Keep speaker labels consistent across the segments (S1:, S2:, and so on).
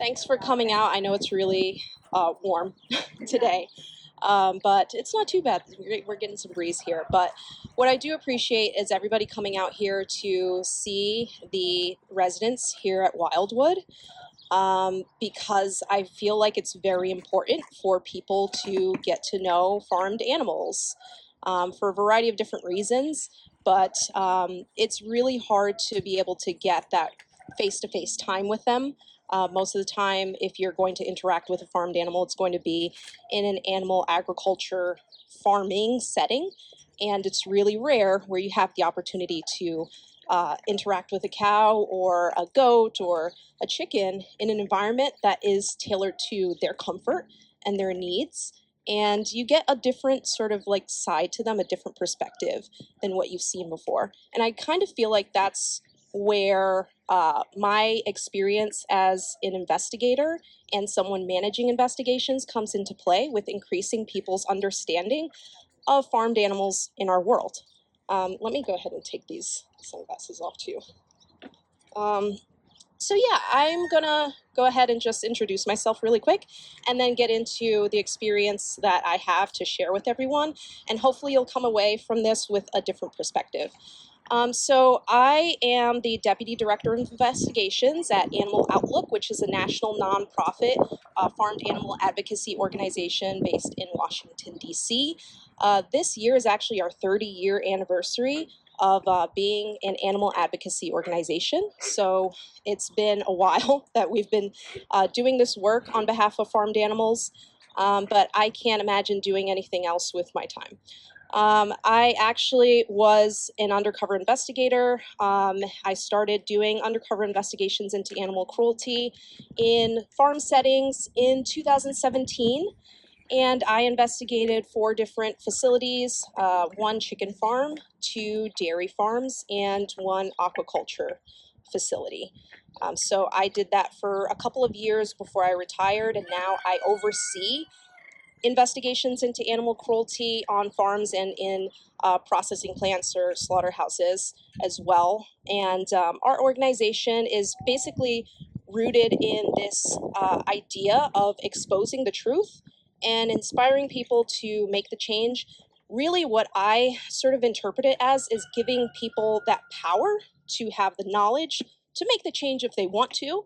S1: Thanks for coming out. I know it's really warm today, but it's not too bad. We're getting some breeze here. But what I do appreciate is everybody coming out here to see the residents here at Wildwood, because I feel like it's very important for people to get to know farmed animals for a variety of different reasons. But it's really hard to be able to get that face-to-face time with them. Most of the time, if you're going to interact with a farmed animal, it's going to be in an animal agriculture farming setting. And it's really rare where you have the opportunity to interact with a cow or a goat or a chicken in an environment that is tailored to their comfort and their needs. And you get a different sort of like side to them, a different perspective than what you've seen before. And I kind of feel like that's where my experience as an investigator and someone managing investigations comes into play with increasing people's understanding of farmed animals in our world. Let me go ahead and take these sunglasses off too. So yeah, I'm gonna go ahead and just introduce myself really quick and then get into the experience that I have to share with everyone. And hopefully you'll come away from this with a different perspective. So I am the Deputy Director of Investigations at Animal Outlook, which is a national nonprofit farmed animal advocacy organization based in Washington, D.C. This year is actually our 30-year anniversary of being an animal advocacy organization. So it's been a while that we've been doing this work on behalf of farmed animals, but I can't imagine doing anything else with my time. I actually was an undercover investigator. I started doing undercover investigations into animal cruelty in farm settings in 2017. And I investigated 4 different facilities, 1 chicken farm, 2 dairy farms, and 1 aquaculture facility. So I did that for a couple of years before I retired, and now I oversee investigations into animal cruelty on farms and in processing plants or slaughterhouses as well. And our organization is basically rooted in this idea of exposing the truth and inspiring people to make the change. Really what I sort of interpret it as is giving people that power to have the knowledge to make the change if they want to.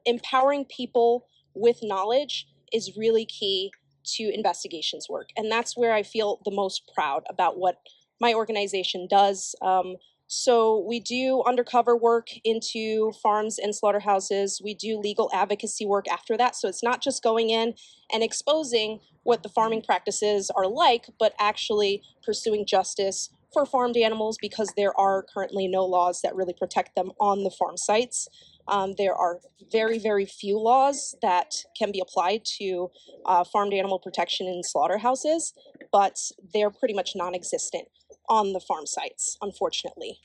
S1: Empowering people with knowledge is really key to investigations work. And that's where I feel the most proud about what my organization does. So we do undercover work into farms and slaughterhouses. We do legal advocacy work after that. So it's not just going in and exposing what the farming practices are like, but actually pursuing justice for farmed animals because there are currently no laws that really protect them on the farm sites. There are very, very few laws that can be applied to farmed animal protection in slaughterhouses, but they're pretty much non-existent on the farm sites, unfortunately.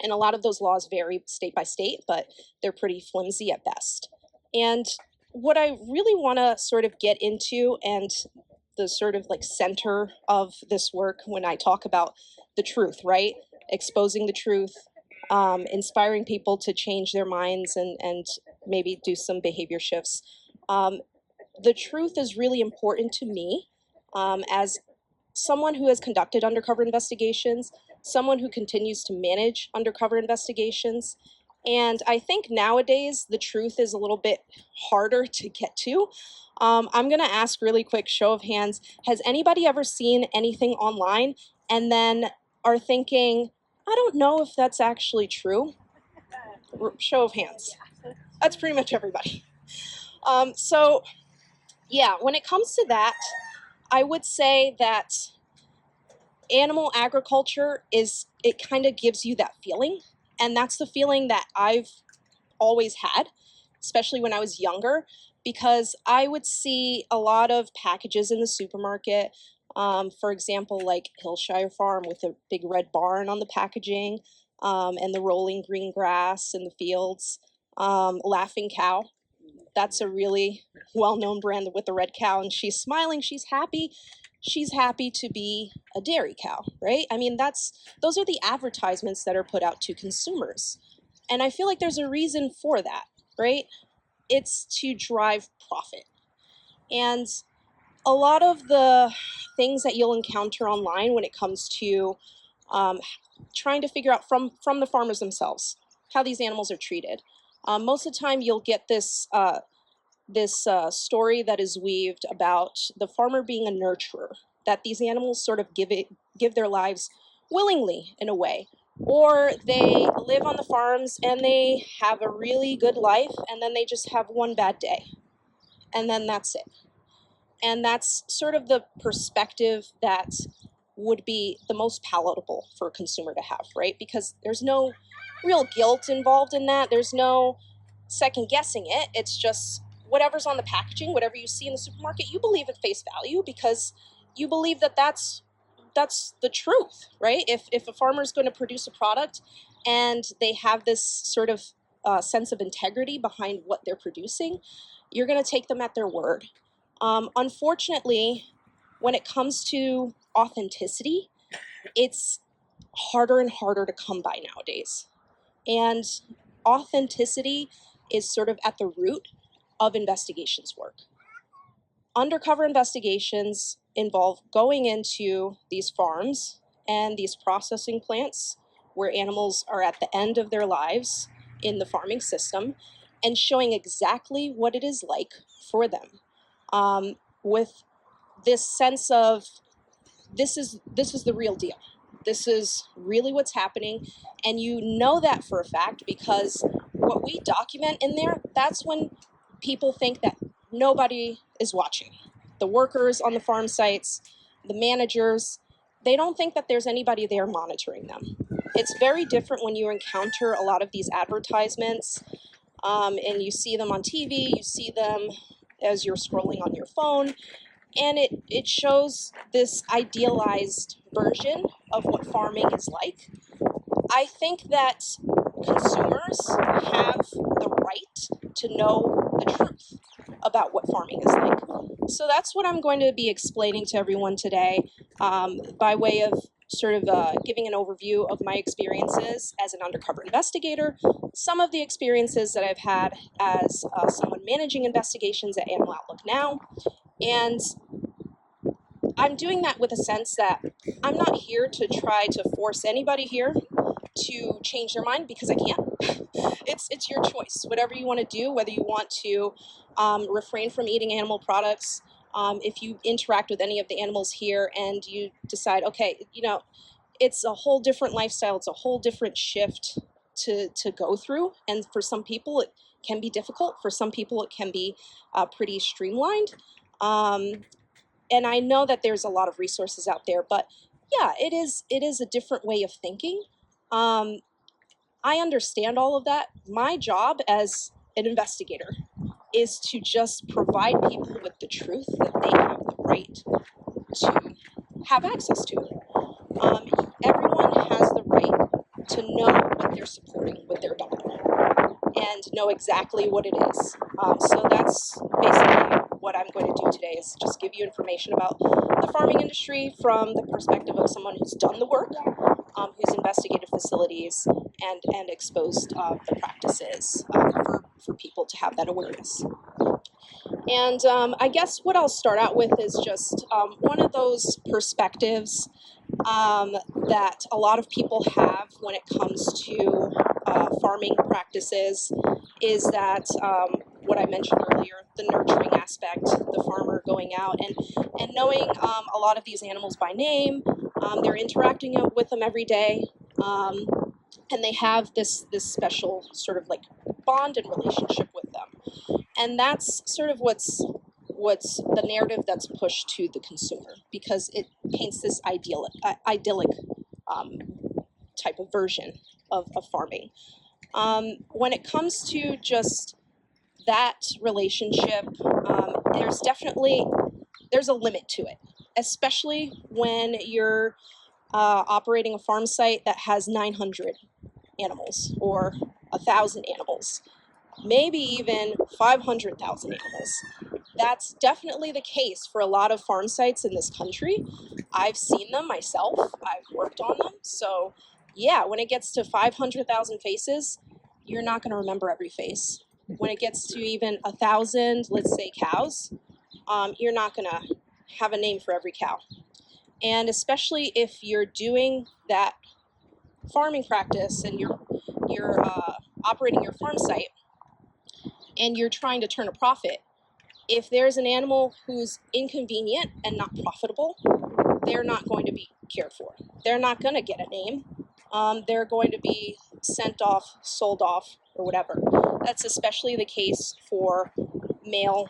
S1: And a lot of those laws vary state by state, but they're pretty flimsy at best. And what I really want to sort of get into, and the sort of like center of this work when I talk about the truth, right? Exposing the truth, inspiring people to change their minds and maybe do some behavior shifts. The truth is really important to me as someone who has conducted undercover investigations, someone who continues to manage undercover investigations. And I think nowadays the truth is a little bit harder to get to. I'm going to ask really quick, show of hands, has anybody ever seen anything online and then are thinking, I don't know if that's actually true? Show of hands. That's pretty much everybody. So yeah, when it comes to that, I would say that animal agriculture it kind of gives you that feeling. And that's the feeling that I've always had, especially when I was younger, because I would see a lot of packages in the supermarket. For example, like Hillshire Farm with a big red barn on the packaging, and the rolling green grass in the fields. Laughing Cow, that's a really well-known brand with the red cow, and she's smiling, she's happy. She's happy to be a dairy cow, right? I mean, those are the advertisements that are put out to consumers. And I feel like there's a reason for that, right? it's to drive profit. And a lot of the things that you'll encounter online when it comes to trying to figure out from the farmers themselves how these animals are treated. Most of the time you'll get this story that is weaved about the farmer being a nurturer, that these animals sort of give their lives willingly in a way, or they live on the farms and they have a really good life and then they just have one bad day and then that's it. And that's sort of the perspective that would be the most palatable for a consumer to have, right? Because there's no real guilt involved in that. There's no second guessing it. It's just whatever's on the packaging, whatever you see in the supermarket, you believe at face value because you believe that that's the truth, right? If a farmer is going to produce a product and they have this sort of sense of integrity behind what they're producing, you're going to take them at their word. Unfortunately, when it comes to authenticity, it's harder and harder to come by nowadays. And authenticity is sort of at the root of investigations work. Undercover investigations involve going into these farms and these processing plants where animals are at the end of their lives in the farming system and showing exactly what it is like for them. With this sense of this is the real deal. This is really what's happening, and you know that for a fact because what we document in there, that's when people think that nobody is watching. The workers on the farm sites, the managers, they don't think that there's anybody there monitoring them. It's very different when you encounter a lot of these advertisements and you see them on TV, you see them as you're scrolling on your phone, and it shows this idealized version of what farming is like. I think that consumers have the right to know the truth about what farming is like. So that's what I'm going to be explaining to everyone today by way of sort of giving an overview of my experiences as an undercover investigator, some of the experiences that I've had as someone managing investigations at Animal Outlook now, and I'm doing that with a sense that I'm not here to try to force anybody here to change their mind because I can't. It's your choice. Whatever you want to do, whether you want to refrain from eating animal products, if you interact with any of the animals here and you decide, okay, you know, it's a whole different lifestyle, it's a whole different shift to go through. And for some people, it can be difficult. For some people, it can be pretty streamlined. And I know that there's a lot of resources out there, but yeah, it is a different way of thinking. I understand all of that. My job as an investigator is to just provide people with the truth that they have the right to have access to. Everyone has the right to know what they're supporting with their dollar and know exactly what it is. So that's basically what I'm going to do today, is just give you information about the farming industry from the perspective of someone who's done the work, who's investigated facilities and exposed the practices for people to have that awareness. And I guess what I'll start out with is just one of those perspectives that a lot of people have when it comes to farming practices is that what I mentioned earlier, the nurturing aspect, the farmer going out and knowing a lot of these animals by name. They're interacting with them every day, and they have this special sort of like bond and relationship with them. And that's sort of what's the narrative that's pushed to the consumer, because it paints this idyllic type of version of farming. When it comes to just that relationship, there's a limit to it, especially when you're operating a farm site that has 900 animals or 1,000 animals, maybe even 500,000 animals. That's definitely the case for a lot of farm sites in this country. I've seen them myself. I've worked on them. So yeah, when it gets to 500,000 faces, you're not going to remember every face. when it gets to even 1,000, let's say, cows, you're not going to have a name for every cow. And especially if you're doing that farming practice and you're operating your farm site and you're trying to turn a profit, if there's an animal who's inconvenient and not profitable, they're not going to be cared for. They're not going to get a name. They're going to be sent off, sold off, or whatever. That's especially the case for male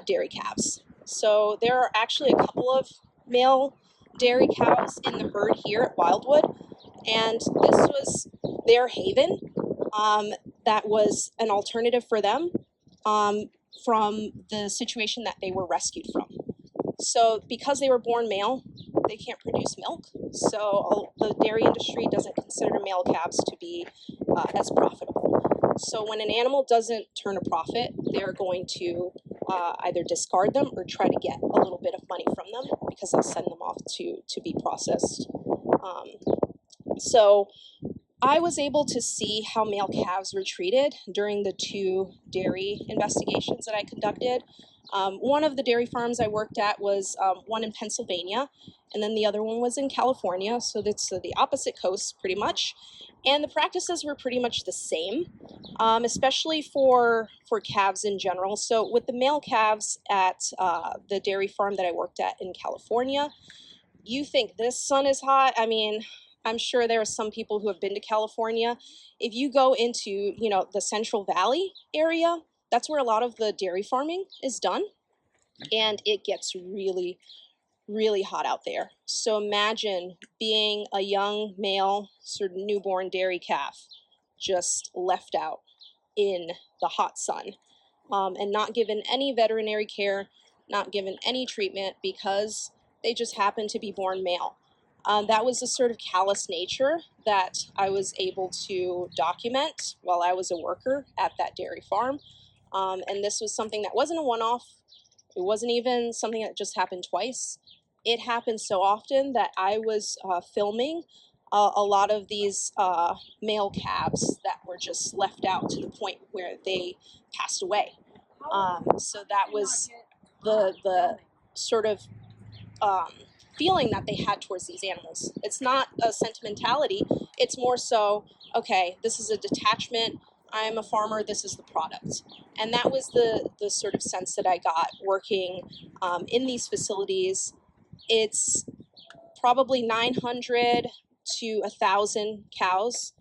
S1: dairy calves. So there are actually a couple of male dairy cows in the herd here at Wildwood, and this was their haven. That was an alternative for them from the situation that they were rescued from. So because they were born male, they can't produce milk. So the dairy industry doesn't consider male calves to be as profitable. So when an animal doesn't turn a profit, they're going to either discard them or try to get a little bit of money from them because they'll send them off to be processed. So I was able to see how male calves were treated during the 2 dairy investigations that I conducted. One of the dairy farms I worked at was one in Pennsylvania, and then the other one was in California, so that's the opposite coast pretty much. And the practices were pretty much the same, especially for calves in general. So with the male calves at the dairy farm that I worked at in California, you think this sun is hot? I mean, I'm sure there are some people who have been to California. If you go into, the Central Valley area, that's where a lot of the dairy farming is done. And it gets really, really hot out there. So imagine being a young male, sort of newborn dairy calf, just left out in the hot sun and not given any veterinary care, not given any treatment because they just happen to be born male. That was a sort of callous nature that I was able to document while I was a worker at that dairy farm. And this was something that wasn't a one-off. It wasn't even something that just happened twice. It happened so often that I was filming a lot of these male calves that were just left out to the point where they passed away. So that was the sort of feeling that they had towards these animals. It's not a sentimentality. It's more so, okay, this is a detachment. I'm a farmer. This is the product. And that was the sort of sense that I got working in these facilities. It's probably 900 to 1,000 cows.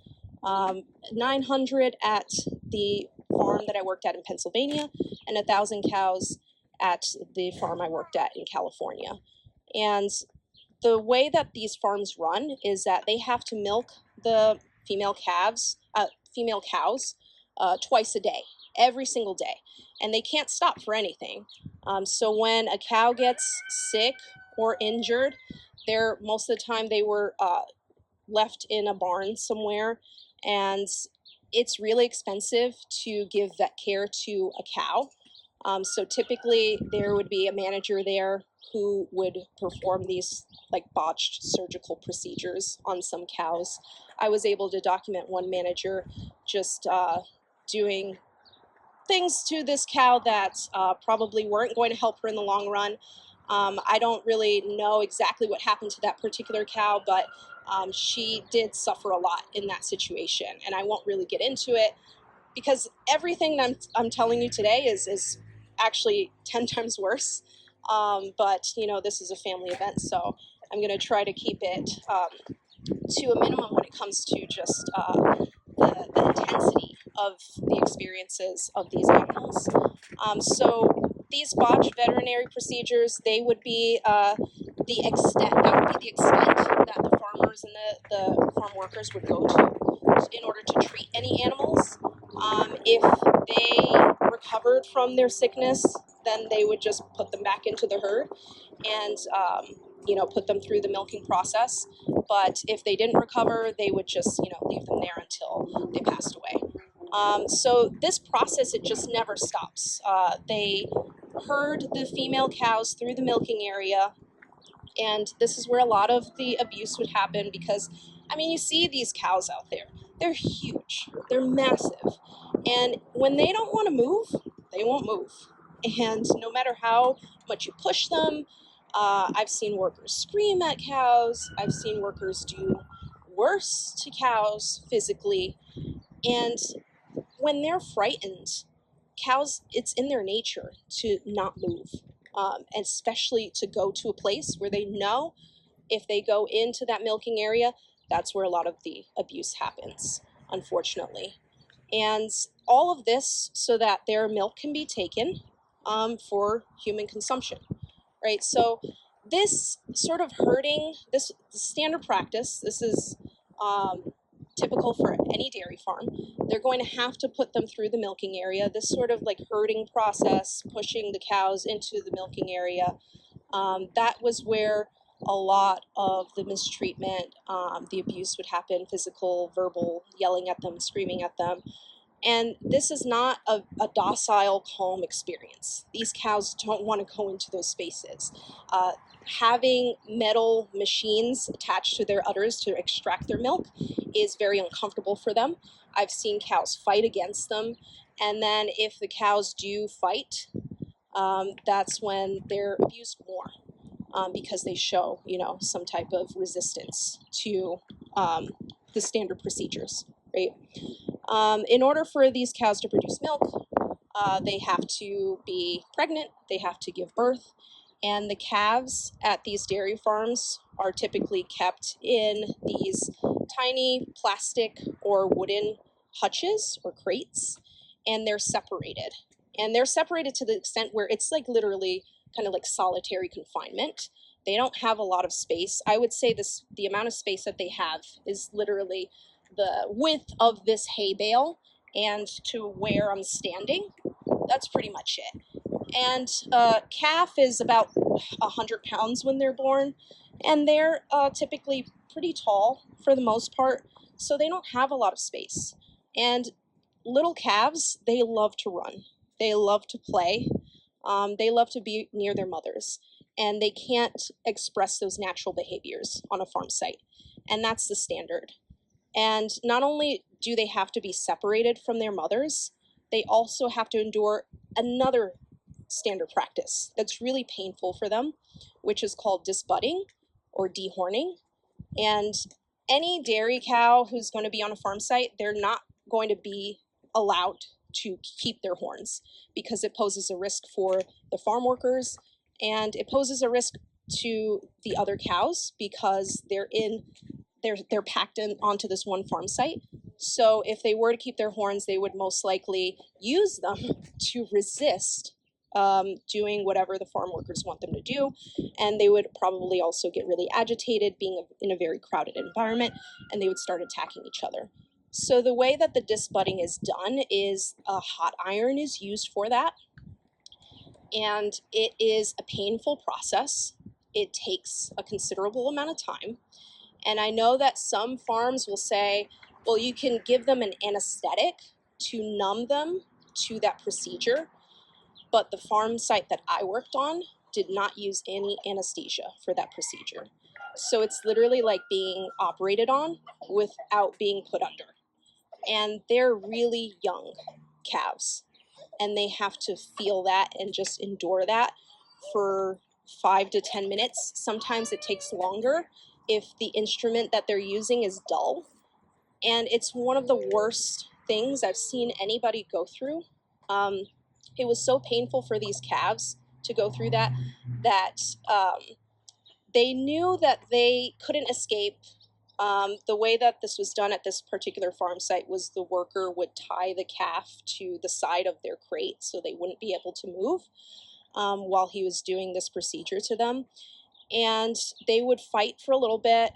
S1: 900 at the farm that I worked at in Pennsylvania, and 1,000 cows at the farm I worked at in California. And the way that these farms run is that they have to milk the female cows twice a day, every single day, and they can't stop for anything. So when a cow gets sick or injured, most of the time they were left in a barn somewhere, and it's really expensive to give vet care to a cow. So typically there would be a manager there who would perform these like botched surgical procedures on some cows. I was able to document one manager just doing things to this cow that probably weren't going to help her in the long run. I don't really know exactly what happened to that particular cow, but she did suffer a lot in that situation, and I won't really get into it because everything I'm telling you today is actually 10 times worse. But this is a family event, so I'm going to try to keep it to a minimum when it comes to just the intensity of the experiences of these animals. So these botched veterinary procedures, they would be the extent that the farmers and the farm workers would go to in order to treat any animals. If they recovered from their sickness, then they would just put them back into the herd and put them through the milking process. But if they didn't recover, they would just leave them there until they passed away. So this process, it just never stops. They herd the female cows through the milking area, and this is where a lot of the abuse would happen because, you see these cows out there. They're huge, they're massive. And when they don't want to move, they won't move. And no matter how much you push them, I've seen workers scream at cows, I've seen workers do worse to cows physically. And when they're frightened, cows, it's in their nature to not move, especially to go to a place where they know if they go into that milking area, that's where a lot of the abuse happens, unfortunately. And all of this so that their milk can be taken for human consumption, right? So this sort of herding, this standard practice, this is typical for any dairy farm. They're going to have to put them through the milking area. This sort of like herding process, pushing the cows into the milking area, that was where a lot of the mistreatment, the abuse would happen, physical, verbal, yelling at them, screaming at them. And this is not a docile, calm experience. These cows don't want to go into those spaces. Having metal machines attached to their udders to extract their milk is very uncomfortable for them. I've seen cows fight against them. And then if the cows do fight, that's when they're abused more. Because they show, some type of resistance to the standard procedures, right? In order for these cows to produce milk, they have to be pregnant, they have to give birth, and the calves at these dairy farms are typically kept in these tiny plastic or wooden hutches or crates, and they're separated. And they're separated to the extent where it's like literally kind of like solitary confinement. They don't have a lot of space. I would say the amount of space that they have is literally the width of this hay bale and to where I'm standing. That's pretty much it. And calf is about 100 pounds when they're born, and they're typically pretty tall for the most part, so they don't have a lot of space. And little calves, they love to run. They love to play. They love to be near their mothers, and they can't express those natural behaviors on a farm site. And that's the standard. And not only do they have to be separated from their mothers, they also have to endure another standard practice that's really painful for them, which is called disbudding or dehorning. And any dairy cow who's going to be on a farm site, they're not going to be allowed to keep their horns because it poses a risk for the farm workers, and it poses a risk to the other cows because they're packed in onto this one farm site. So if they were to keep their horns, they would most likely use them to resist doing whatever the farm workers want them to do. And they would probably also get really agitated being in a very crowded environment, and they would start attacking each other. So the way that the disbudding is done is a hot iron is used for that. And it is a painful process. It takes a considerable amount of time. And I know that some farms will say, well, you can give them an anesthetic to numb them to that procedure. But the farm site that I worked on did not use any anesthesia for that procedure. So it's literally like being operated on without being put under. And they're really young calves, and they have to feel that and just endure that for 5 to 10 minutes. Sometimes it takes longer if the instrument that they're using is dull. And it's one of the worst things I've seen anybody go through. It was so painful for these calves to go through that they knew that they couldn't escape. The way that this was done at this particular farm site was the worker would tie the calf to the side of their crate so they wouldn't be able to move while he was doing this procedure to them. And they would fight for a little bit,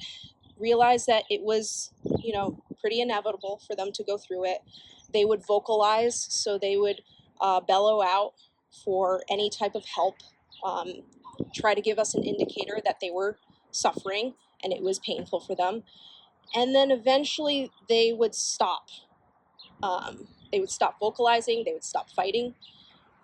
S1: realize that it was, pretty inevitable for them to go through it. They would vocalize, so they would bellow out for any type of help, try to give us an indicator that they were suffering and it was painful for them. And then eventually they would stop. They would stop vocalizing, they would stop fighting.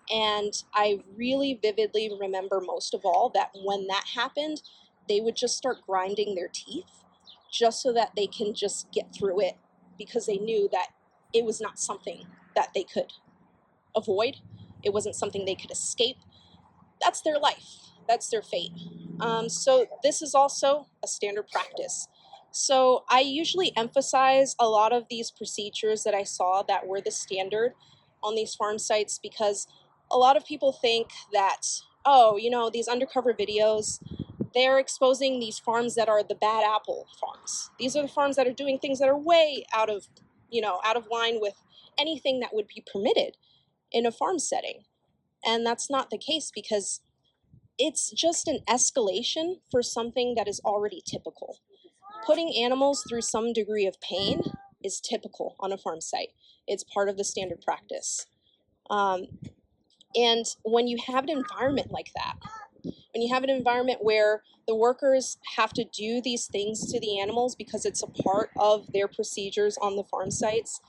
S1: And I really vividly remember most of all that when that happened, they would just start grinding their teeth just so that they can just get through it because they knew that it was not something that they could avoid. It wasn't something they could escape. That's their life. That's their fate. So this is also a standard practice. So I usually emphasize a lot of these procedures that I saw that were the standard on these farm sites, because a lot of people think that, oh, you know, these undercover videos, they're exposing these farms that are the bad apple farms. These are the farms that are doing things that are way out of, you know, out of line with anything that would be permitted in a farm setting. And that's not the case, because it's just an escalation for something that is already typical. Putting animals through some degree of pain is typical on a farm site. It's part of the standard practice. And when you have an environment like that, when you have an environment where the workers have to do these things to the animals because it's a part of their procedures on the farm sites,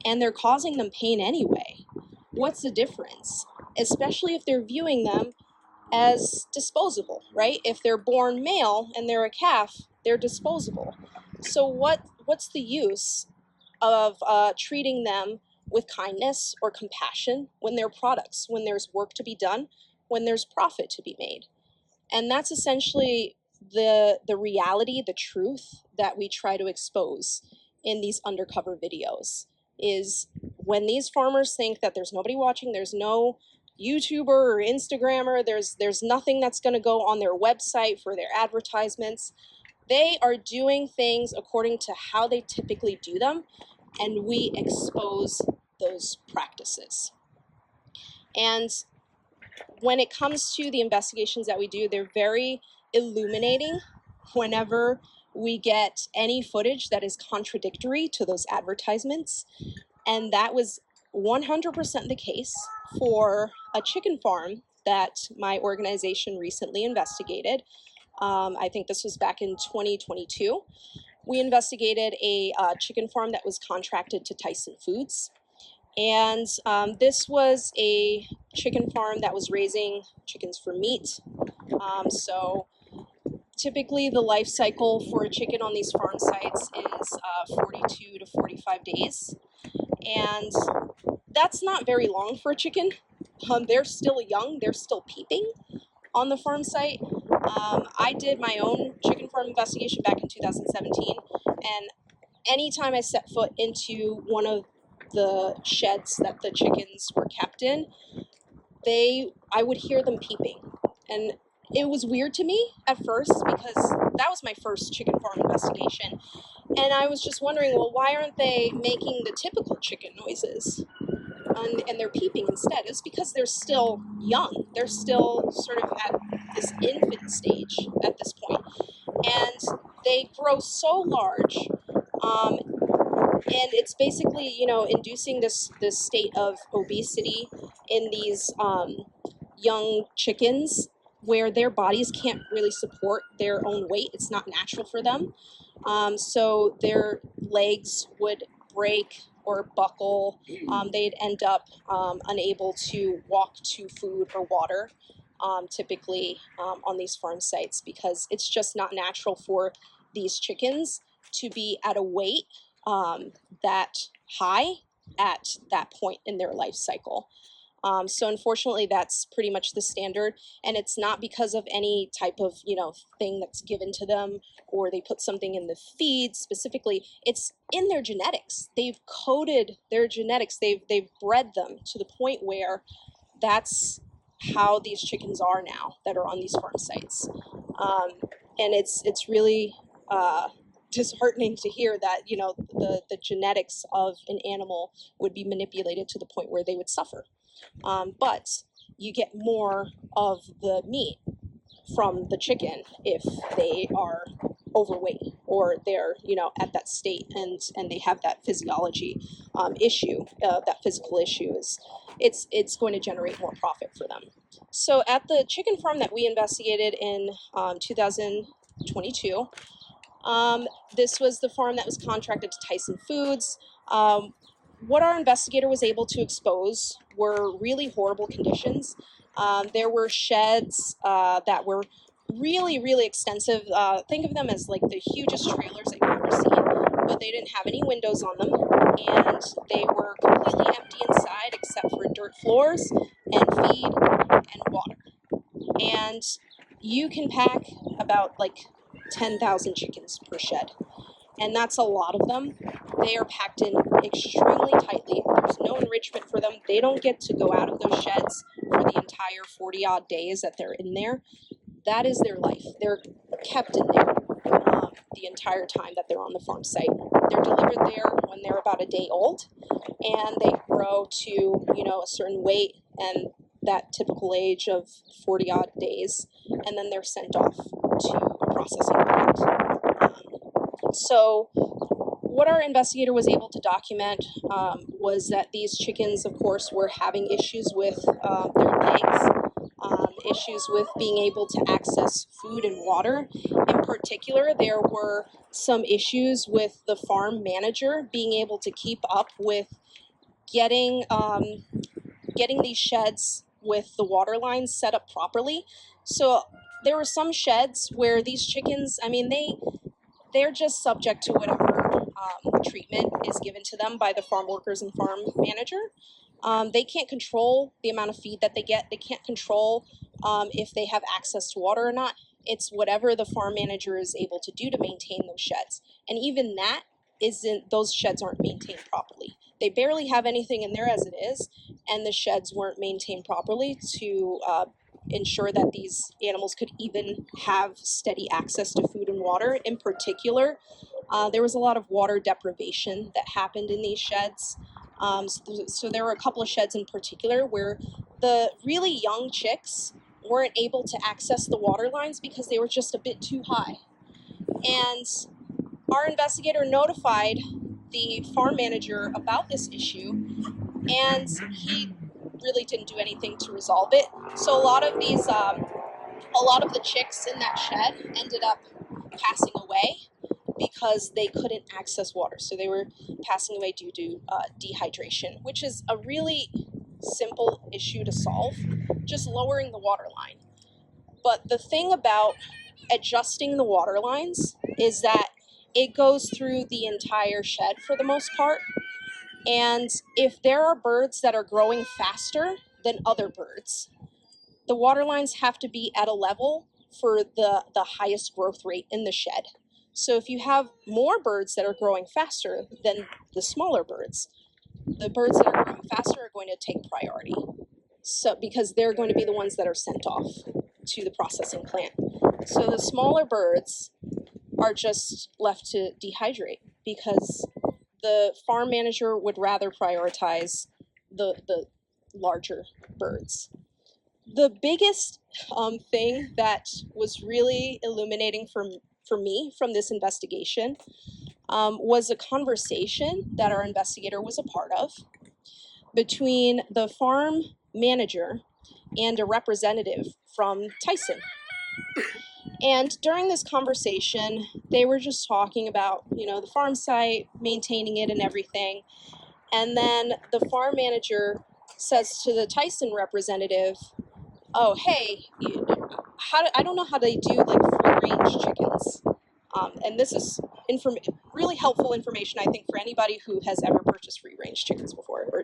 S1: and they're causing them pain anyway, what's the difference? Especially if they're viewing them as disposable, right? If they're born male and they're a calf, they're disposable. So what's the use of treating them with kindness or compassion when they're products, when there's work to be done, when there's profit to be made? And that's essentially the reality, the truth that we try to expose in these undercover videos, is when these farmers think that there's nobody watching, there's no YouTuber or Instagrammer, there's nothing that's going to go on their website for their advertisements. They are doing things according to how they typically do them, and we expose those practices. And when it comes to the investigations that we do, they're very illuminating whenever we get any footage that is contradictory to those advertisements. And that was 100% the case for a chicken farm that my organization recently investigated. I think this was back in 2022. We investigated a chicken farm that was contracted to Tyson Foods. And this was a chicken farm that was raising chickens for meat. So typically the life cycle for a chicken on these farm sites is 42 to 45 days. And that's not very long for a chicken. They're still young, they're still peeping on the farm site. I did my own chicken farm investigation back in 2017, and anytime I set foot into one of the sheds that the chickens were kept in, I would hear them peeping. And it was weird to me at first, because that was my first chicken farm investigation. And I was just wondering, well, why aren't they making the typical chicken noises? And they're peeping instead. It's because they're still young. They're still sort of at this infant stage at this point. And they grow so large, and it's basically, you know, inducing this state of obesity in these young chickens, where their bodies can't really support their own weight. It's not natural for them. So their legs would break or buckle. They'd end up unable to walk to food or water, typically on these farm sites, because it's just not natural for these chickens to be at a weight that high at that point in their life cycle. So unfortunately, that's pretty much the standard, and it's not because of any type of, you know, thing that's given to them, or they put something in the feed specifically. It's in their genetics. They've coded their genetics. They've bred them to the point where that's how these chickens are now that are on these farm sites. And it's really disheartening to hear that, you know, the genetics of an animal would be manipulated to the point where they would suffer. But you get more of the meat from the chicken if they are overweight, or they're, you know, at that state, and they have that physiology issue. That physical issue is it's going to generate more profit for them. So at the chicken farm that we investigated in 2022, this was the farm that was contracted to Tyson Foods. What our investigator was able to expose were really horrible conditions. There were sheds that were really, really extensive. Think of them as like the hugest trailers that you've ever seen. but they didn't have any windows on them, and they were completely empty inside except for dirt floors and feed and water. And you can pack about like 10,000 chickens per shed, and that's a lot of them. They are packed in extremely tightly. There's no enrichment for them. They don't get to go out of those sheds for the entire 40 odd days that they're in there. That is their life. They're kept in there the entire time that they're on the farm site. They're delivered there when they're about a day old, and they grow to, you know, a certain weight and that typical age of 40 odd days, and then they're sent off to a processing plant. So what our investigator was able to document was that these chickens, of course, were having issues with their legs, issues with being able to access food and water. In particular, there were some issues with the farm manager being able to keep up with getting these sheds with the water lines set up properly. So there were some sheds where these chickens, I mean, they're just subject to whatever treatment is given to them by the farm workers and farm manager. They can't control the amount of feed that they get. They can't control if they have access to water or not. It's whatever the farm manager is able to do to maintain those sheds. And even that those sheds aren't maintained properly. They barely have anything in there as it is, and the sheds weren't maintained properly to ensure that these animals could even have steady access to food and water. In particular, there was a lot of water deprivation that happened in these sheds. So there were a couple of sheds in particular where the really young chicks weren't able to access the water lines because they were just a bit too high. And our investigator notified the farm manager about this issue, and he really didn't do anything to resolve it. So a lot of the chicks in that shed ended up passing away because they couldn't access water. So they were passing away due to dehydration, which is a really simple issue to solve, just lowering the water line. But the thing about adjusting the water lines is that it goes through the entire shed for the most part. And if there are birds that are growing faster than other birds, the water lines have to be at a level for the highest growth rate in the shed. So if you have more birds that are growing faster than the smaller birds, the birds that are growing faster are going to take priority. So because they're going to be the ones that are sent off to the processing plant. So the smaller birds are just left to dehydrate because the farm manager would rather prioritize the larger birds. The biggest thing that was really illuminating for me from this investigation was a conversation that our investigator was a part of between the farm manager and a representative from Tyson. And during this conversation, they were just talking about, you know, the farm site, maintaining it and everything. And then the farm manager says to the Tyson representative, oh, hey, I don't know how they do like free-range chickens. And this is really helpful information, I think, for anybody who has ever purchased free-range chickens before or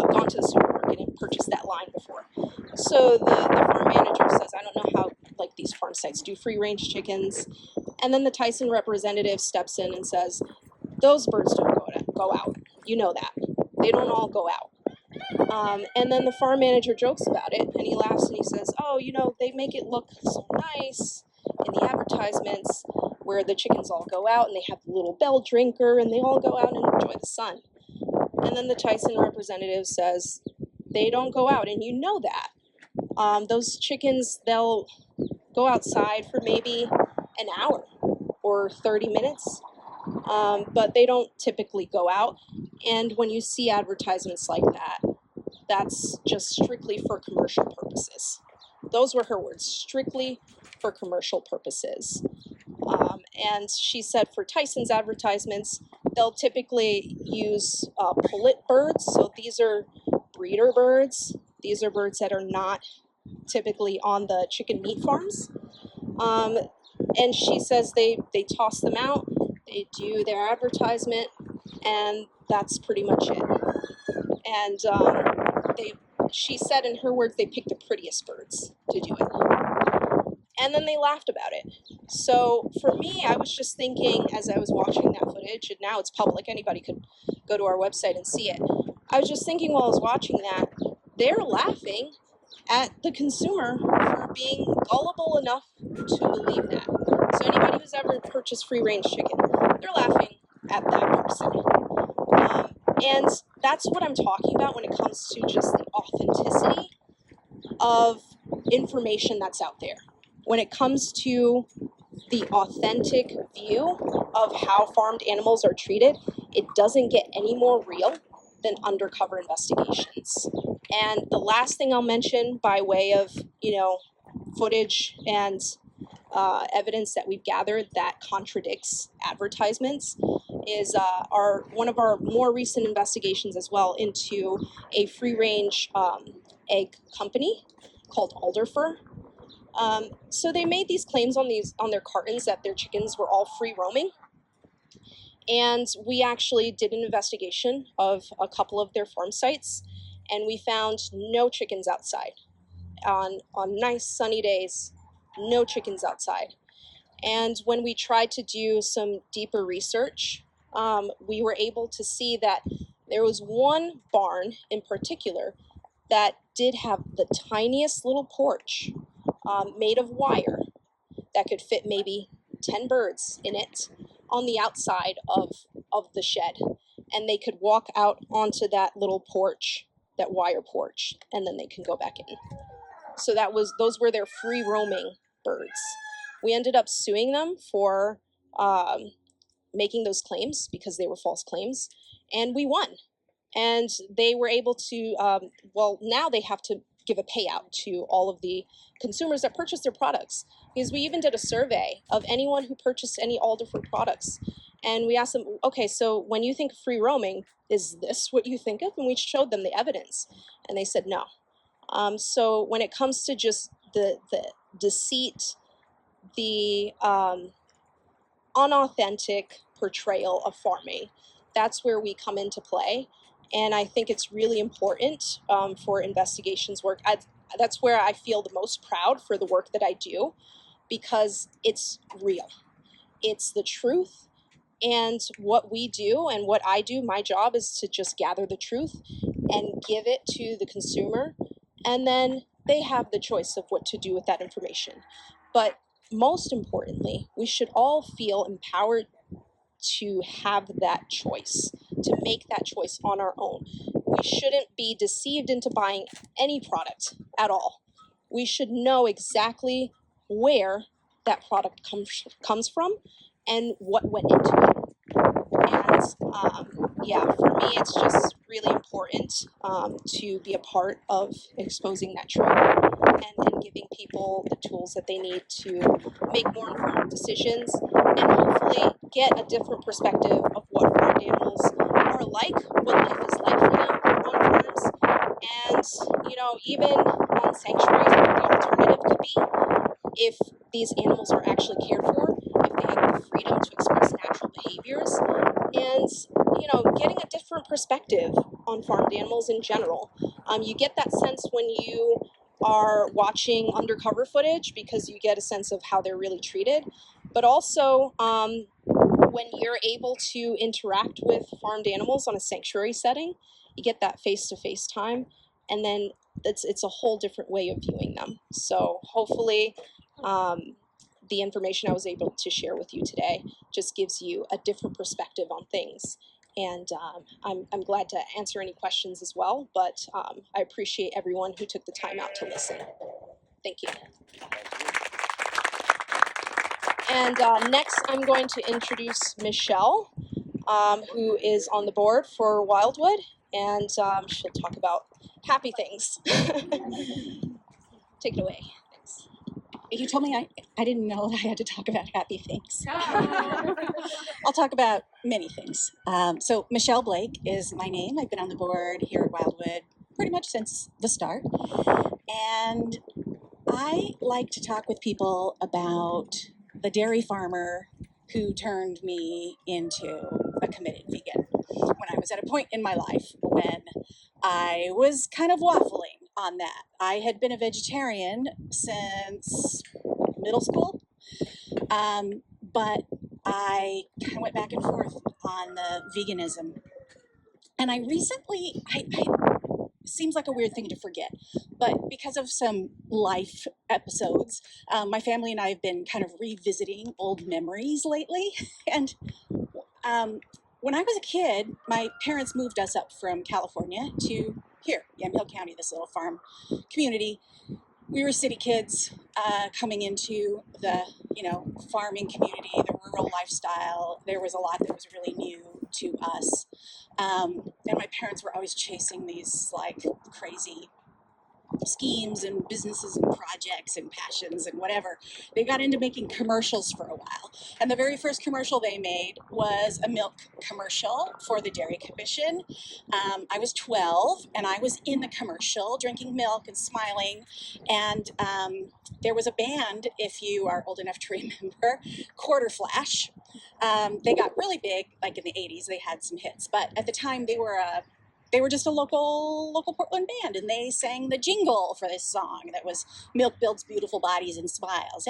S1: gone to the supermarket and purchased that line before. So the farm manager says, I don't know how like these farm sites do free-range chickens. And then the Tyson representative steps in and says, those birds don't go out. You know that. They don't all go out. And then the farm manager jokes about it, and he laughs and he says, oh, you know, they make it look so nice in the advertisements where the chickens all go out and they have the little bell drinker and they all go out and enjoy the sun. And then the Tyson representative says, they don't go out, and you know that. Those chickens, they'll go outside for maybe an hour or 30 minutes, but they don't typically go out. And when you see advertisements like that, that's just strictly for commercial purposes. Those were her words, strictly for commercial purposes. And she said for Tyson's advertisements, they'll typically use pullet birds. So these are breeder birds. These are birds that are not typically on the chicken meat farms. And she says they toss them out. They do their advertisement, and that's pretty much it. And she said in her words, they picked the prettiest birds to do it. And then they laughed about it. So for me, I was just thinking as I was watching that footage, and now it's public, anybody could go to our website and see it. I was just thinking while I was watching that, they're laughing at the consumer for being gullible enough to believe that. So anybody who's ever purchased free-range chicken, they're laughing at that person. And that's what I'm talking about when it comes to just the authenticity of information that's out there. When it comes to the authentic view of how farmed animals are treated, it doesn't get any more real than undercover investigations. And the last thing I'll mention by way of, footage and evidence that we've gathered that contradicts advertisements is one of our more recent investigations as well into a free-range egg company called Alderfer. So they made these claims on their cartons that their chickens were all free roaming. And we actually did an investigation of a couple of their farm sites, and we found no chickens outside. On nice sunny days, no chickens outside. And when we tried to do some deeper research, we were able to see that there was one barn in particular that did have the tiniest little porch made of wire that could fit maybe 10 birds in it on the outside of the shed. And they could walk out onto that little porch, that wire porch, and then they can go back in. So those were their free roaming birds. We ended up suing them for making those claims because they were false claims, and we won. And they were able to, now they have to give a payout to all of the consumers that purchased their products. Because we even did a survey of anyone who purchased any Alderfer products. And we asked them, okay, so when you think of free roaming, is this what you think of? And we showed them the evidence. And they said no. So when it comes to just the deceit, the unauthentic portrayal of farming, that's where we come into play. And I think it's really important for investigations work. That's where I feel the most proud for the work that I do, because it's real. It's the truth. And what we do and what I do, my job is to just gather the truth and give it to the consumer. And then they have the choice of what to do with that information. But most importantly, we should all feel empowered to have that choice, to make that choice on our own. We shouldn't be deceived into buying any product at all. We should know exactly where that product comes from and what went into it. And for me, it's just really important to be a part of exposing that truth and giving people the tools that they need to make more informed decisions and hopefully get a different perspective of what farmed animals are like, what life is like for them on farms, and even on sanctuaries, what the alternative could be if these animals are actually cared for, if they have the freedom to express natural behaviors, and getting a different perspective on farmed animals in general. You get that sense when you are watching undercover footage, because you get a sense of how they're really treated, but also when you're able to interact with farmed animals on a sanctuary setting, you get that face-to-face time, and then it's a whole different way of viewing them. So hopefully the information I was able to share with you today just gives you a different perspective on things. And I'm glad to answer any questions as well, but I appreciate everyone who took the time out to listen. Thank you. And next I'm going to introduce Michelle, who is on the board for Wildwood, and she'll talk about happy things. Take it away. Thanks.
S2: You told me I didn't know that I had to talk about happy things. I'll talk about many things. So Michelle Blake is my name. I've been on the board here at Wildwood pretty much since the start. And I like to talk with people about the dairy farmer who turned me into a committed vegan. When I was at a point in my life when I was kind of waffling on that. I had been a vegetarian since middle school, but I kind of went back and forth on the veganism. And I recently, seems like a weird thing to forget, but because of some life episodes, my family and I have been kind of revisiting old memories lately. And when I was a kid, my parents moved us up from California to here, Yamhill County, this little farm community. We were city kids coming into the, farming community, the rural lifestyle. There was a lot that was really new to us. And my parents were always chasing these like crazy schemes and businesses and projects and passions and whatever. They got into making commercials for a while. And the very first commercial they made was a milk commercial for the Dairy Commission. I was 12 and I was in the commercial drinking milk and smiling. And there was a band, if you are old enough to remember, Quarter Flash. They got really big, like in the 80s, they had some hits. But at the time they were just a local Portland band, and they sang the jingle for this song that was "Milk builds beautiful bodies and smiles,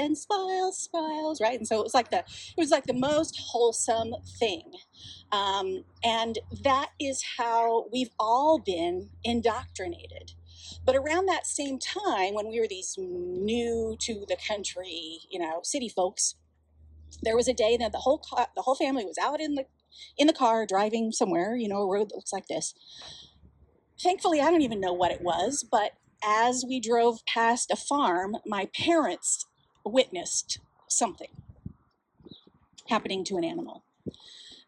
S2: right?" And so it was like the most wholesome thing, and that is how we've all been indoctrinated. But around that same time, when we were these new to the country, city folks, there was a day that the whole family was out in the car driving somewhere, a road that looks like this. Thankfully, I don't even know what it was, but as we drove past a farm, my parents witnessed something happening to an animal.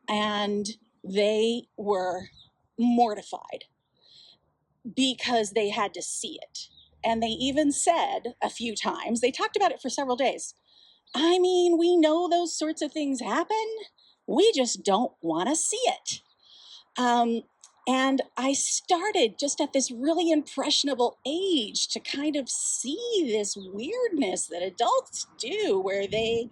S2: And they were mortified because they had to see it. And they even said a few times, they talked about it for several days. I mean, we know those sorts of things happen. We just don't want to see it. And I started just at this really impressionable age to kind of see this weirdness that adults do, where they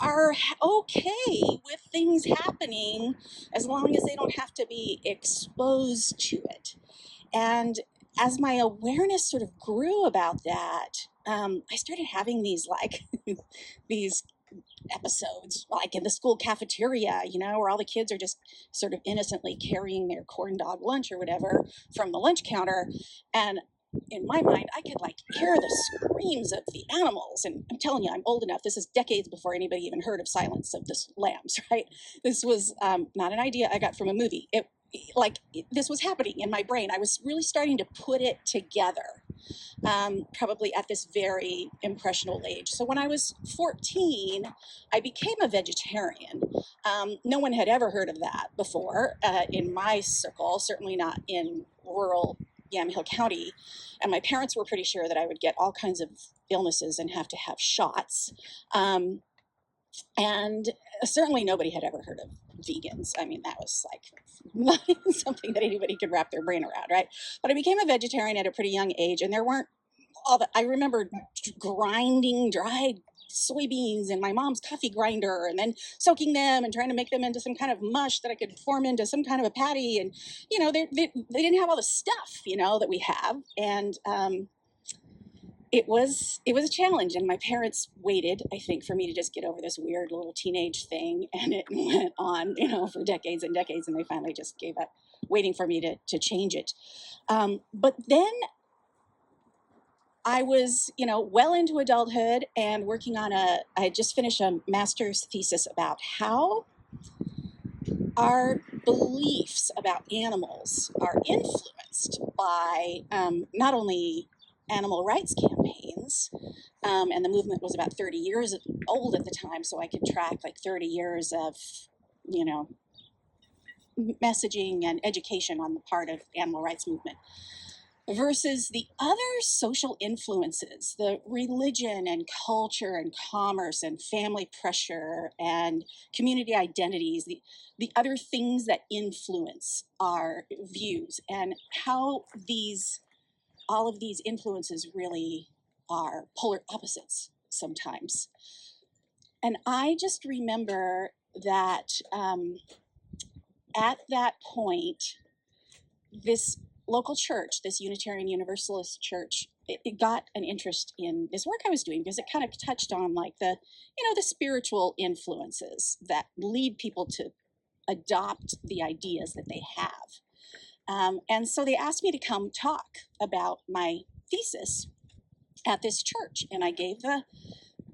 S2: are okay with things happening as long as they don't have to be exposed to it. And as my awareness sort of grew about that, I started having these these episodes, like in the school cafeteria, where all the kids are just sort of innocently carrying their corn dog lunch or whatever from the lunch counter. And in my mind, I could hear the screams of the animals. And I'm telling you, I'm old enough. This is decades before anybody even heard of Silence of the Lambs, right? This was not an idea I got from a movie. This was happening in my brain. I was really starting to put it together. Probably at this very impressionable age. So when I was 14, I became a vegetarian. No one had ever heard of that before in my circle, certainly not in rural Yamhill County. And my parents were pretty sure that I would get all kinds of illnesses and have to have shots. And certainly nobody had ever heard of vegans. I mean, that was not even something that anybody could wrap their brain around, right? But I became a vegetarian at a pretty young age, and there weren't I remember grinding dried soybeans in my mom's coffee grinder and then soaking them and trying to make them into some kind of mush that I could form into some kind of a patty. And, they didn't have all the stuff, that we have. And it was a challenge. And my parents waited, I think, for me to just get over this weird little teenage thing. And it went on, for decades and decades. And they finally just gave up waiting for me to change it. But then I was, well into adulthood and working on I had just finished a master's thesis about how our beliefs about animals are influenced by not only animal rights campaigns, and the movement was about 30 years old at the time, so I could track 30 years of, messaging and education on the part of animal rights movement, versus the other social influences, the religion and culture and commerce and family pressure and community identities, the other things that influence our views, and how all of these influences really are polar opposites sometimes. And I just remember that at that point, this local church, this Unitarian Universalist church, it got an interest in this work I was doing because it kind of touched on like the spiritual influences that lead people to adopt the ideas that they have. And so they asked me to come talk about my thesis at this church. And I gave the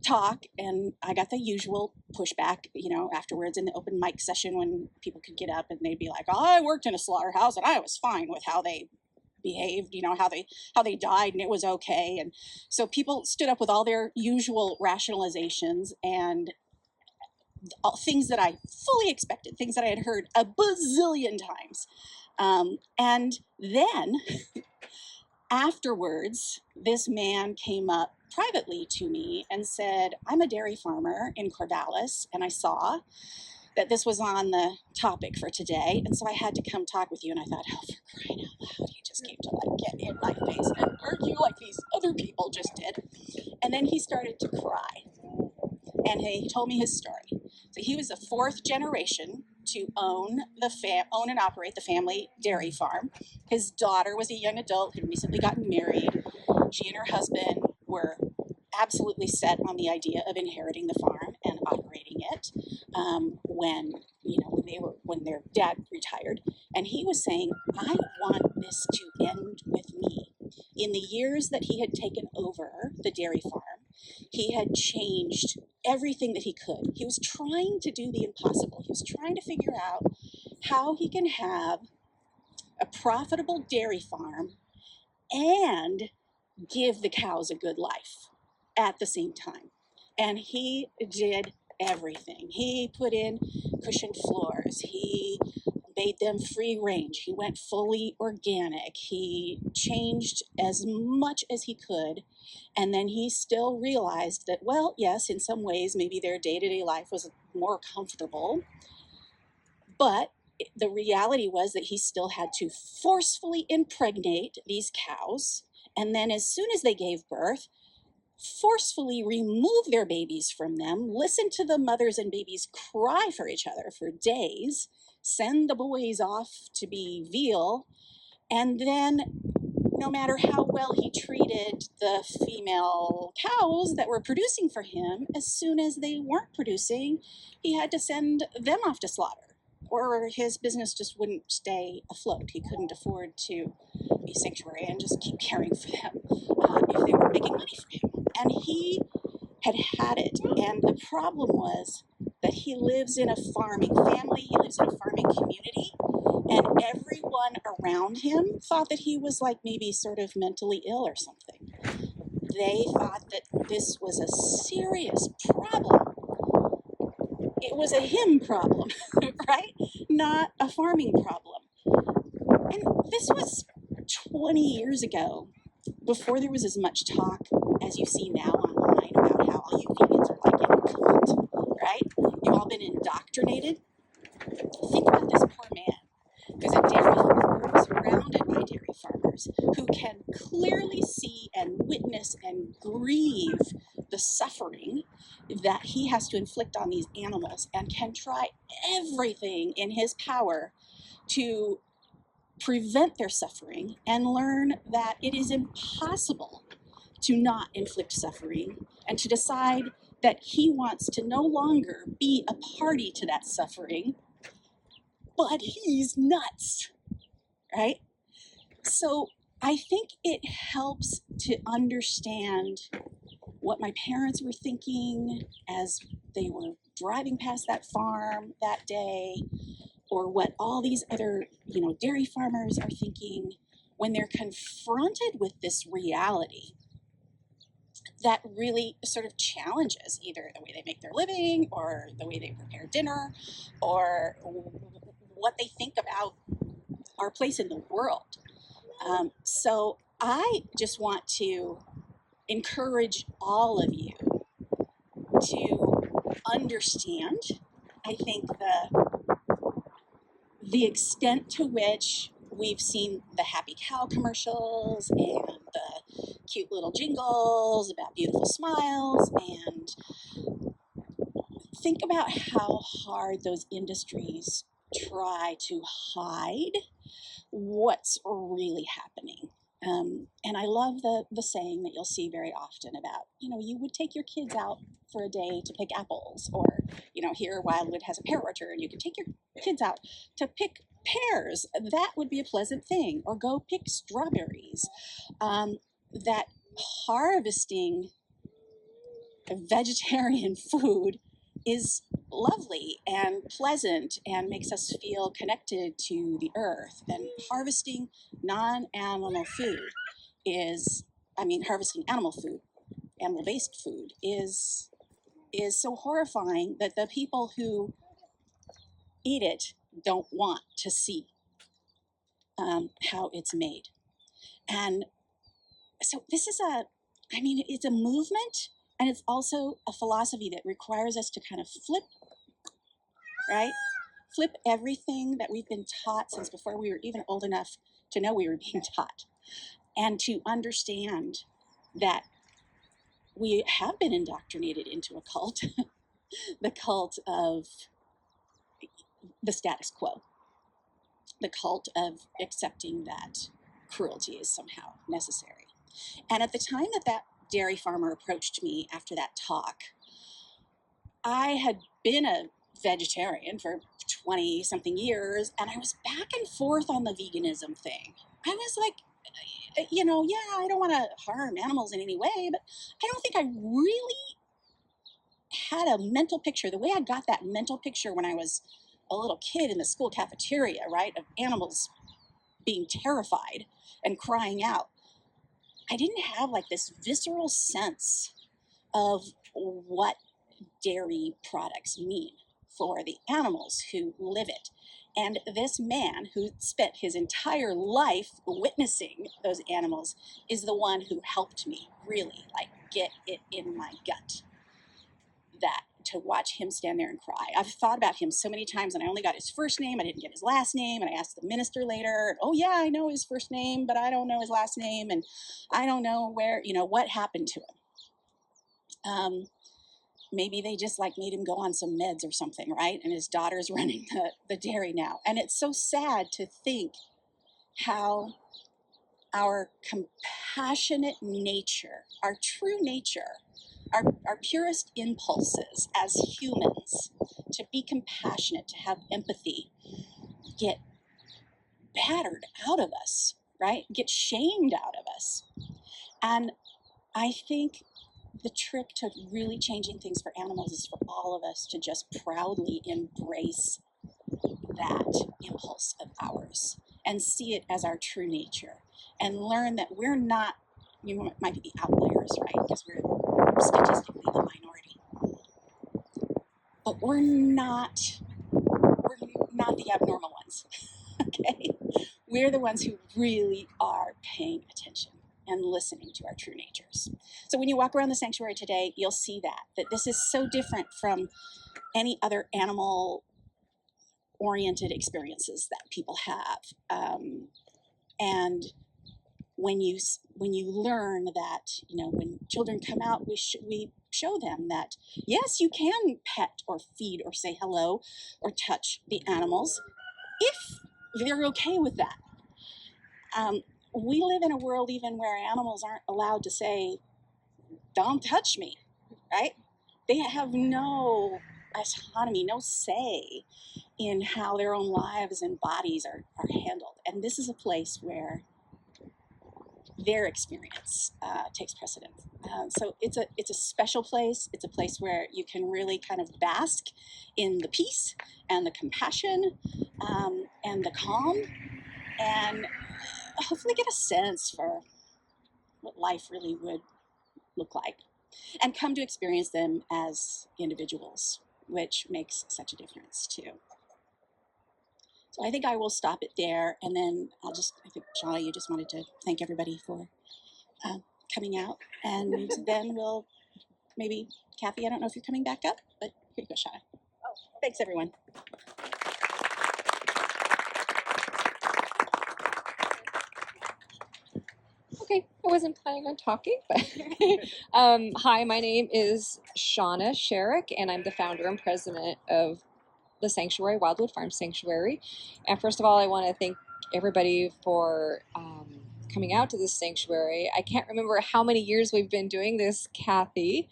S2: talk, and I got the usual pushback, afterwards in the open mic session when people could get up and they'd be like, oh, I worked in a slaughterhouse and I was fine with how they behaved, how they died, and it was okay. And so people stood up with all their usual rationalizations and things that I fully expected, things that I had heard a bazillion times. And then afterwards, this man came up privately to me and said, I'm a dairy farmer in Corvallis, and I saw that this was on the topic for today, and so I had to come talk with you. And I thought, oh, for crying out loud, you just came to like get in my face and argue like these other people just did. And then he started to cry, and he told me his story. So he was the fourth generation to own and operate the family dairy farm. His daughter was a young adult, had recently gotten married. She and her husband were absolutely set on the idea of inheriting the farm and operating it when their dad retired. And he was saying, I want this to end with me. In the years that he had taken over the dairy farm, he had changed everything that he could. He was trying to do the impossible. He was trying to figure out how he can have a profitable dairy farm and give the cows a good life at the same time. And he did everything. He put in cushioned floors. He made them free range. He went fully organic. He changed as much as he could. And then he still realized that, well, yes, in some ways, maybe their day-to-day life was more comfortable. But the reality was that he still had to forcefully impregnate these cows. And then as soon as they gave birth, forcefully remove their babies from them, listen to the mothers and babies cry for each other for days, send the boys off to be veal, and then no matter how well he treated the female cows that were producing for him, as soon as they weren't producing, he had to send them off to slaughter, or his business just wouldn't stay afloat. He couldn't afford to be sanctuary and just keep caring for them if they weren't making money for him. And he had it. And the problem was that he lives in a farming family, he lives in a farming community, and everyone around him thought that he was like maybe sort of mentally ill or something. They thought that this was a serious problem. It was a him problem, right? Not a farming problem. And this was 20 years ago, before there was as much talk as you see now online about how all you vegans are like in a cult, right? You've all been indoctrinated. Think about this poor man who's a dairy farmer, surrounded by dairy farmers who can clearly see and witness and grieve the suffering that he has to inflict on these animals, and can try everything in his power to prevent their suffering and learn that it is impossible to not inflict suffering, and to decide that he wants to no longer be a party to that suffering, but he's nuts, right? So I think it helps to understand what my parents were thinking as they were driving past that farm that day, or what all these other, dairy farmers are thinking when they're confronted with this reality that really sort of challenges either the way they make their living, or the way they prepare dinner, or what they think about our place in the world. So I just want to encourage all of you to understand, I think, the extent to which we've seen the happy cow commercials and the cute little jingles about beautiful smiles, and think about how hard those industries try to hide what's really happening. And I love the saying that you'll see very often about, you would take your kids out for a day to pick apples, or, here Wildwood has a pear orchard, and you can take your kids out to pick pears. That would be a pleasant thing. Or go pick strawberries. That harvesting vegetarian food is lovely and pleasant and makes us feel connected to the earth. And harvesting non-animal food harvesting animal-based food is so horrifying that the people who eat it don't want to see how it's made. And so this is it's a movement, and it's also a philosophy that requires us to kind of flip everything that we've been taught since before we were even old enough to know we were being taught, and to understand that we have been indoctrinated into a cult, the cult of the status quo, the cult of accepting that cruelty is somehow necessary. And at the time that dairy farmer approached me after that talk, I had been a vegetarian for 20-something years, and I was back and forth on the veganism thing. I was like, I don't want to harm animals in any way, but I don't think I really had a mental picture, the way I got that mental picture when I was a little kid in the school cafeteria, right, of animals being terrified and crying out. I didn't have like this visceral sense of what dairy products mean for the animals who live it. And this man who spent his entire life witnessing those animals is the one who helped me really get it in my gut, that to watch him stand there and cry. I've thought about him so many times, and I only got his first name. I didn't get his last name, and I asked the minister later, oh yeah, I know his first name, but I don't know his last name, and I don't know what happened to him. Maybe they just made him go on some meds or something, right? And his daughter's running the dairy now. And it's so sad to think how our compassionate nature, our true nature, our purest impulses as humans to be compassionate, to have empathy, get battered out of us, right? Get shamed out of us. And I think the trick to really changing things for animals is for all of us to just proudly embrace that impulse of ours and see it as our true nature, and learn that we're not, might be the outliers, right? Because we're statistically the minority. But we're not the abnormal ones, okay? We're the ones who really are paying attention and listening to our true natures. So when you walk around the sanctuary today, you'll see that this is so different from any other animal-oriented experiences that people have. And when you learn that, when children come out, we show them that, yes, you can pet or feed or say hello or touch the animals if they're okay with that. We live in a world even where animals aren't allowed to say, don't touch me, right? They have no autonomy, no say in how their own lives and bodies are handled. And this is a place where their experience takes precedence. So it's a special place. It's a place where you can really kind of bask in the peace and the compassion and the calm, and hopefully get a sense for what life really would look like, and come to experience them as individuals, which makes such a difference too. So I think I will stop it there, and then I think, Shauna, you just wanted to thank everybody for coming out, and then we'll maybe, Kathy, I don't know if you're coming back up, but here you go, Shauna. Oh, thanks everyone. Okay.
S3: Okay, I wasn't planning on talking, but hi, my name is Shauna Sherick, and I'm the founder and president of the sanctuary, Wildwood Farm Sanctuary. And first of all, I want to thank everybody for coming out to this sanctuary. I can't remember how many years we've been doing this, Kathy.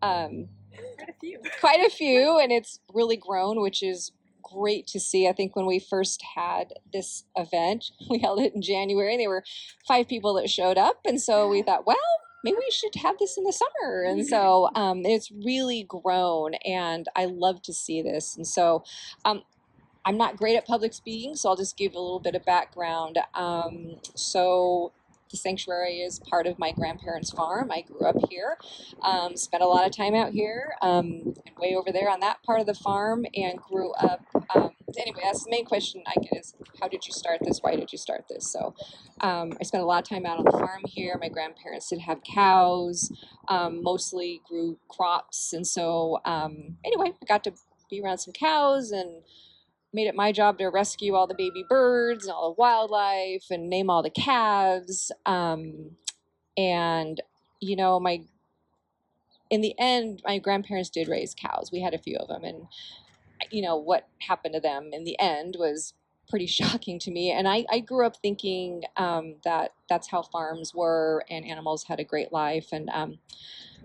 S3: Quite a few, and it's really grown, which is great to see. I think when we first had this event, we held it in January, and there were 5 people that showed up, and so we thought, well, maybe we should have this in the summer. And so it's really grown, and I love to see this. And so I'm not great at public speaking, so I'll just give a little bit of background. So the sanctuary is part of my grandparents' farm. I grew up here, spent a lot of time out here, and way over there on that part of the farm, and grew up. Anyway, that's the main question I get is, how did you start this? Why did you start this? So I spent a lot of time out on the farm here. My grandparents did have cows, mostly grew crops. And so anyway, I got to be around some cows and made it my job to rescue all the baby birds and all the wildlife and name all the calves. And, you know, in the end, my grandparents did raise cows. We had a few of them. And, you know, what happened to them in the end was pretty shocking to me. And I grew up thinking that that's how farms were and animals had a great life. And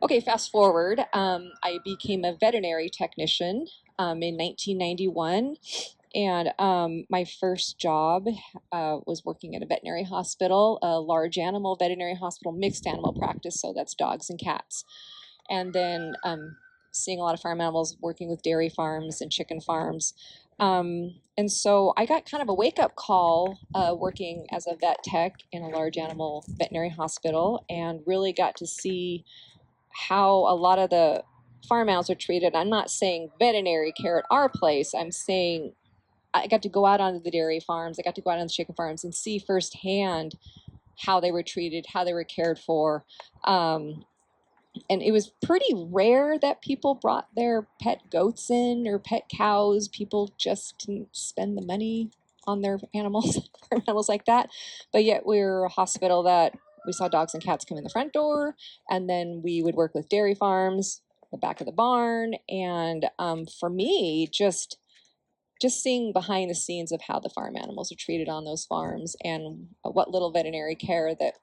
S3: okay, fast forward, I became a veterinary technician in 1991. And my first job was working at a veterinary hospital, a large animal veterinary hospital, mixed animal practice. So that's dogs and cats. And then seeing a lot of farm animals, working with dairy farms and chicken farms. And so I got kind of a wake-up call working as a vet tech in a large animal veterinary hospital, and really got to see how a lot of the farm animals are treated. I'm not saying veterinary care at our place. I'm saying I got to go out onto the dairy farms. I got to go out on the chicken farms and see firsthand how they were treated, how they were cared for. And it was pretty rare that people brought their pet goats in or pet cows. People just didn't spend the money on their animals, animals like that. But yet we're a hospital that we saw dogs and cats come in the front door, and then we would work with dairy farms, the back of the barn. And for me, just seeing behind the scenes of how the farm animals are treated on those farms and what little veterinary care that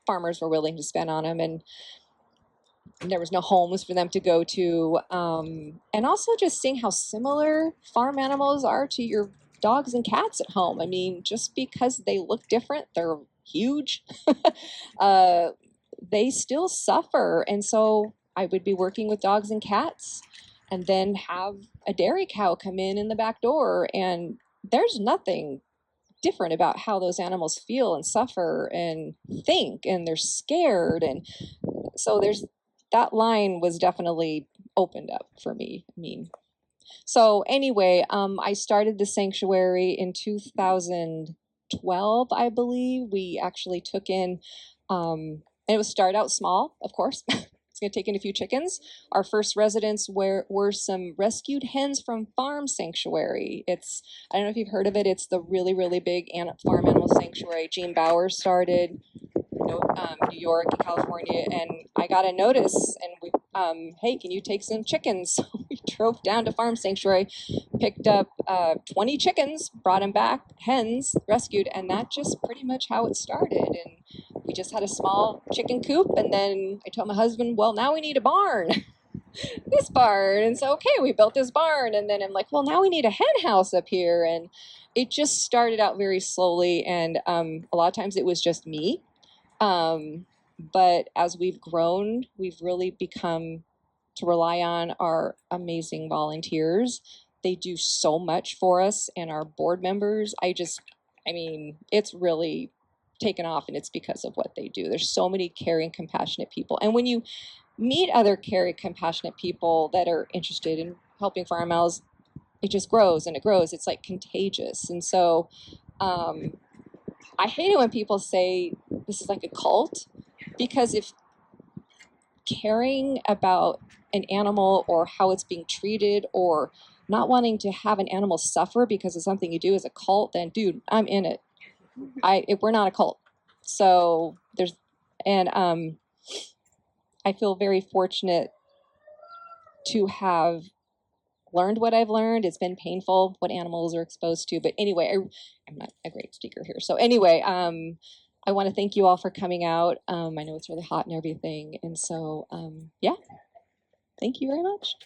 S3: farmers were willing to spend on them. And there was no homes for them to go to. And also just seeing how similar farm animals are to your dogs and cats at home. I mean, just because they look different, they're huge, they still suffer. And so I would be working with dogs and cats and then have a dairy cow come in the back door, and there's nothing different about how those animals feel and suffer and think, and they're scared. And so that line was definitely opened up for me. I mean, so anyway, I started the sanctuary in 2012, I believe. We actually took in, and it was start out small, of course. It's going to take in a few chickens. Our first residents were some rescued hens from Farm Sanctuary. I don't know if you've heard of it. It's the really, really big farm animal sanctuary Gene Bauer started, New York and California. And I got a notice, and we, hey, can you take some chickens? So we drove down to Farm Sanctuary, picked up 20 chickens, brought them back, hens, rescued, and that's just pretty much how it started. And we just had a small chicken coop, and then I told my husband, well, now we need a barn. This barn. And so, okay, we built this barn, and then I'm like, well, now we need a hen house up here. And it just started out very slowly, and a lot of times it was just me. But as we've grown, we've really become to rely on our amazing volunteers. They do so much for us, and our board members. I mean, it's really taken off, and it's because of what they do. There's so many caring, compassionate people. And when you meet other caring, compassionate people that are interested in helping farm animals, it just grows and it grows. It's like contagious. And so I hate it when people say this is like a cult, because if caring about an animal or how it's being treated or not wanting to have an animal suffer because of something you do is a cult, then dude, I'm in it. We're not a cult. So there's, and I feel very fortunate to have learned what I've learned. It's been painful what animals are exposed to, but anyway, I'm not a great speaker here. So anyway, I want to thank you all for coming out. I know it's really hot and everything, and so yeah, thank you very much.